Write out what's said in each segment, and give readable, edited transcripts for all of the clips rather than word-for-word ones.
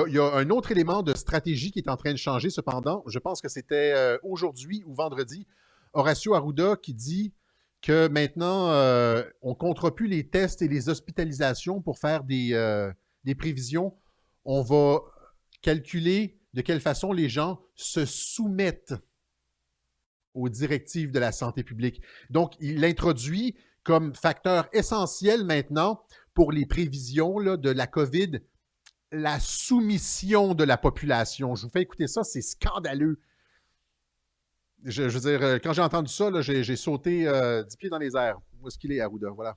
Il y a un autre élément de stratégie qui est en train de changer, cependant. Je pense que c'était aujourd'hui ou vendredi. Horacio Arruda qui dit que maintenant, on ne comptera plus les tests et les hospitalisations pour faire des prévisions. On va calculer de quelle façon les gens se soumettent aux directives de la santé publique. Donc, il l'introduit comme facteur essentiel maintenant pour les prévisions là, de la COVID, la soumission de la population. Je vous fais écouter ça, c'est scandaleux. Je veux dire, quand j'ai entendu ça, j'ai sauté 10 pieds dans les airs. Où est-ce qu'il est, Arruda? Voilà.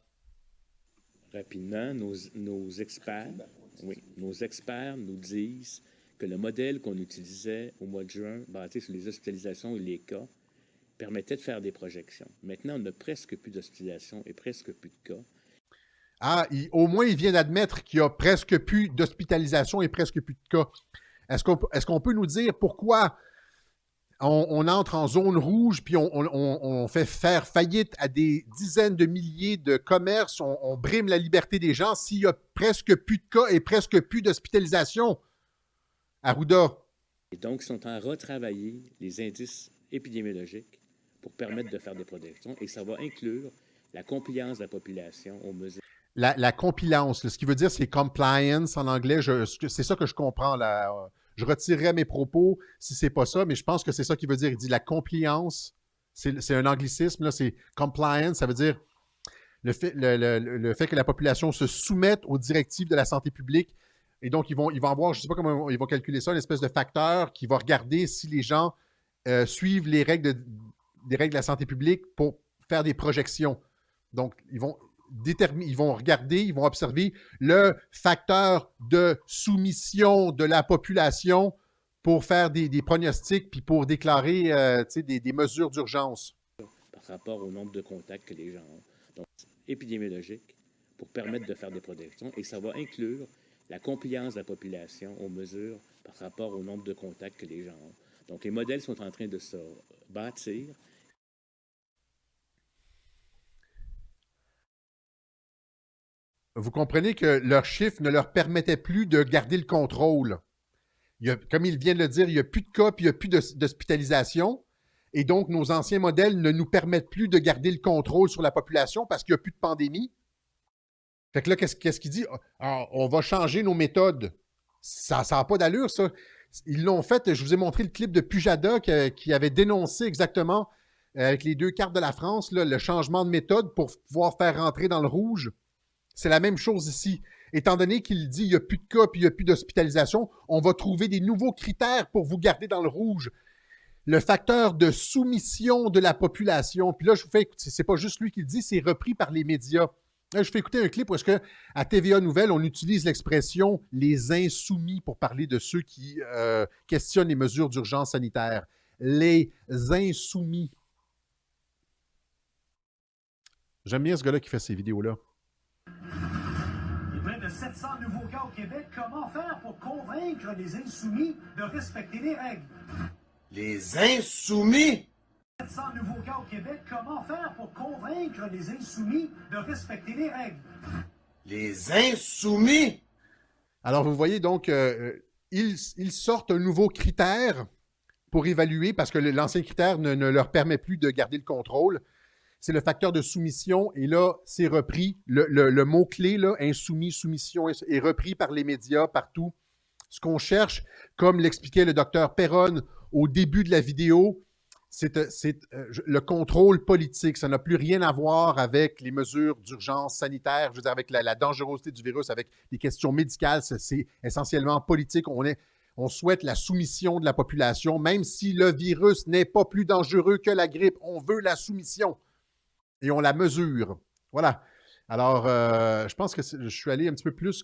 Rapidement, nos experts, oui, nos experts nous disent que le modèle qu'on utilisait au mois de juin, basé sur les hospitalisations et les cas, permettait de faire des projections. Maintenant, on n'a presque plus d'hospitalisations et presque plus de cas. Ah, au moins, il vient d'admettre qu'il y a presque plus d'hospitalisation et presque plus de cas. Est-ce qu'on peut nous dire pourquoi on entre en zone rouge puis on fait faire faillite à des dizaines de milliers de commerces, on brime la liberté des gens s'il y a presque plus de cas et presque plus d'hospitalisation? Arruda. Et donc, ils sont en retravailler les indices épidémiologiques pour permettre de faire des projections et ça va inclure la compliance de la population aux mesures. La compliance, ce qui veut dire c'est compliance en anglais, c'est ça que je comprends. Je retirerai mes propos si c'est pas ça, mais je pense que c'est ça qu'il veut dire. Il dit la compliance, c'est un anglicisme, là, c'est compliance, ça veut dire le fait que la population se soumette aux directives de la santé publique. Et donc, ils vont avoir, je ne sais pas comment ils vont calculer ça, une espèce de facteur qui va regarder si les gens suivent les règles de la santé publique pour faire des projections. Donc, ils vont regarder, ils vont observer le facteur de soumission de la population pour faire des pronostics puis pour déclarer des mesures d'urgence. Par rapport au nombre de contacts que les gens ont. Donc, épidémiologique pour permettre de faire des projections et ça va inclure la compliance de la population aux mesures par rapport au nombre de contacts que les gens ont. Donc, les modèles sont en train de se bâtir. Vous comprenez que leurs chiffres ne leur permettaient plus de garder le contrôle. Comme il vient de le dire, il n'y a plus de cas, puis il n'y a plus d'hospitalisation. Et donc, nos anciens modèles ne nous permettent plus de garder le contrôle sur la population parce qu'il n'y a plus de pandémie. Fait que là, qu'est-ce qu'il dit? Ah, on va changer nos méthodes. Ça n'a pas d'allure, ça. Ils l'ont fait. Je vous ai montré le clip de Pujada qui avait dénoncé exactement, avec les 2 cartes de la France, là, le changement de méthode pour pouvoir faire rentrer dans le rouge. C'est la même chose ici. Étant donné qu'il dit qu'il n'y a plus de cas et il n'y a plus d'hospitalisation, on va trouver des nouveaux critères pour vous garder dans le rouge. Le facteur de soumission de la population. Puis là, je vous fais écouter, c'est pas juste lui qui le dit, c'est repris par les médias. Là, je fais écouter un clip où est-ce qu'à TVA Nouvelles, on utilise l'expression « les insoumis » pour parler de ceux qui questionnent les mesures d'urgence sanitaire. Les insoumis. J'aime bien ce gars-là qui fait ces vidéos-là. Il y a près de 700 nouveaux cas au Québec. Comment faire pour convaincre les insoumis de respecter les règles? Les insoumis? 700 nouveaux cas au Québec. Comment faire pour convaincre les insoumis de respecter les règles? Les insoumis? Alors, vous voyez donc, ils sortent un nouveau critère pour évaluer, parce que l'ancien critère ne leur permet plus de garder le contrôle. C'est le facteur de soumission, et là, c'est repris. Le mot-clé, là, insoumis, soumission, est repris par les médias, partout. Ce qu'on cherche, comme l'expliquait le docteur Perron au début de la vidéo, c'est le contrôle politique. Ça n'a plus rien à voir avec les mesures d'urgence sanitaire, je veux dire, avec la dangerosité du virus, avec les questions médicales. C'est essentiellement politique. On souhaite la soumission de la population, même si le virus n'est pas plus dangereux que la grippe. On veut la soumission. Et on la mesure. Voilà. Alors, je pense que je suis allé un petit peu plus